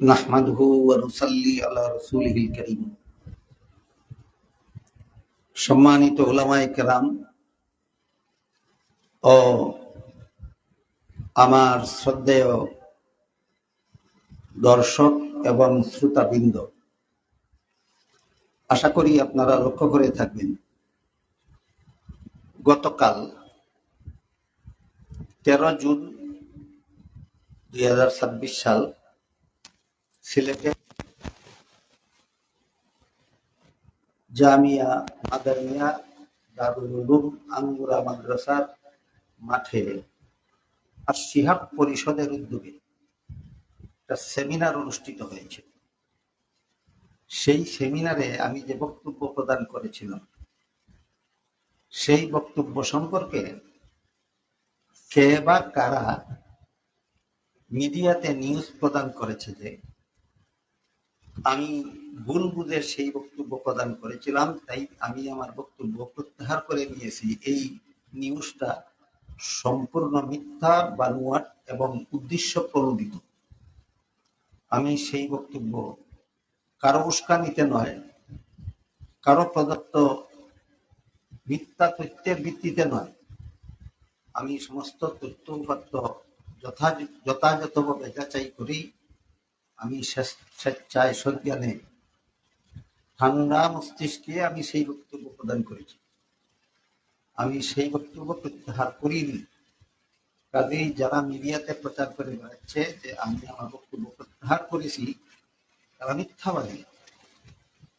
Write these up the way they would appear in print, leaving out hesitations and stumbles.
নাহমাদুহু ওয়া নুসাল্লি আলা রাসূলিহিল কারীম। সম্মানিত উলামায়ে কেরাম ও আমার শ্রদ্ধেয় দর্শক এবং শ্রোতাবৃন্দ, আশা করি আপনারা লক্ষ্য করে থাকবেন, গতকাল 13 জুন 2026 সাল সিলেটে জামিয়া মাদানিয়া দারুল উলুম আঙ্গুরা মাদ্রাসার মাঠে আর-শিহাব পরিষদের উদ্যোগে একটা সেমিনার অনুষ্ঠিত হয়েছে। সেই সেমিনারে আমি যে বক্তব্য প্রদান করেছিলাম, সেই বক্তব্য সম্পর্কে কে বা কারা মিডিয়াতে নিউজ প্রদান করেছে যে আমি ভুল বুঝে সেই বক্তব্য প্রদান করেছিলাম, তাই আমি আমার বক্তব্য প্রত্যাহার করে নিয়েছি। এই নিউজটা সম্পূর্ণ মিথ্যা, বানোয়াট এবং উদ্দেশ্য প্রণোদিত। আমি সেই বক্তব্য কারো উস্কানিতে নয়, কারো প্রদত্ত মিথ্যা তথ্যের ভিত্তিতে নয়, আমি সমস্ত তথ্য উপাত্ত যথাযথভাবে যাচাই করি আমি স্বেচ্ছায় সজ্ঞানে ঠান্ডা মস্তিষ্কে আমি সেই বক্তব্য প্রদান করেছি। আমি সেই বক্তব্য প্রত্যাহার করিনি। কাজেই যারা মিডিয়াতে প্রচার করে বেড়াচ্ছে যে আমি আমার বক্তব্য প্রত্যাহার করেছি, তারা মিথ্যাবাদী।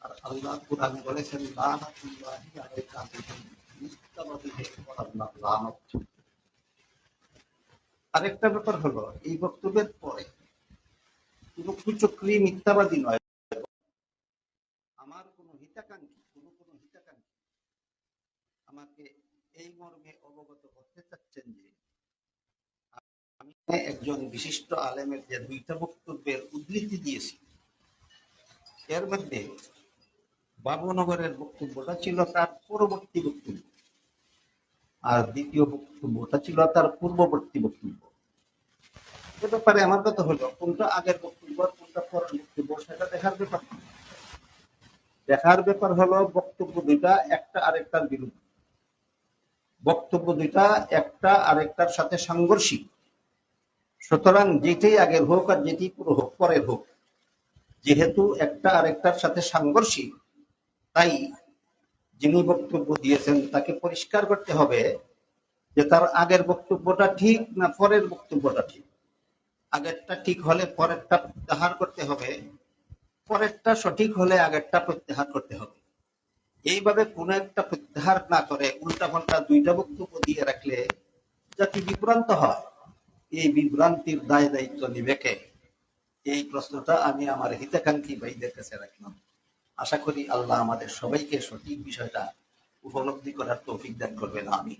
আর আল্লাহ কুরআনে বলেছেন, লানাতুল্লাহি আলাল কাযিবিন, মিথ্যাবাদীদের উপর আল্লাহর লানত। আরেকটা ব্যাপার হলো, এই বক্তব্যের পরে কোনো কুচক্রী মিথ্যাবাদী নয়, আমার কোনো হিতাকাঙ্ক্ষী আমাকে এই মর্মে অবগত করতে চাচ্ছেন যে আমি একজন বিশিষ্ট আলেমের যে 2টা বক্তব্যের উদ্ধৃতি দিয়েছি, এর মধ্যে বাবুনগরের বক্তব্যটা ছিল তার পরবর্তী বক্তব্য, আর দ্বিতীয় বক্তব্যটা ছিল তার পূর্ববর্তী বক্তব্য। এ ব্যাপারে আমার কথা হলো, কোনটা আগের বক্তব্য আর কোনটা পরের বক্তব্য সেটা দেখার ব্যাপার না। দেখার ব্যাপার হলো বক্তব্য দুইটা একটা আরেকটার বিরুদ্ধে, বক্তব্য দুইটা একটা আরেকটার সাথে সাংঘর্ষিক। সুতরাং যেটাই আগের হোক আর যেটি পরের হোক, যেহেতু একটা আরেকটার সাথে সাংঘর্ষিক, তাই যিনি বক্তব্য দিয়েছেন তাকে পরিষ্কার করতে হবে যে তার আগের বক্তব্যটা ঠিক না পরের বক্তব্যটা ঠিক। আগেরটা ঠিক হলে পরেরটা প্রত্যাহার করতে হবে, পরেরটা সঠিক হলে আগেরটা প্রত্যাহার করতে হবে। এইভাবে কোনো একটা প্রত্যাহার না করে উল্টাপাল্টা 2টা বক্তব্য দিয়ে রাখলে জাতি বিভ্রান্ত হয়। এই বিভ্রান্তির দায় দায়িত্ব নিবে কে? এই প্রশ্নটা আমি আমার হিতাকাঙ্ক্ষী ভাইদের কাছে রাখলাম। আশা করি আল্লাহ আমাদের সবাইকে সঠিক বিষয়টা উপলব্ধি করার তৌফিক দান করবেন। আমি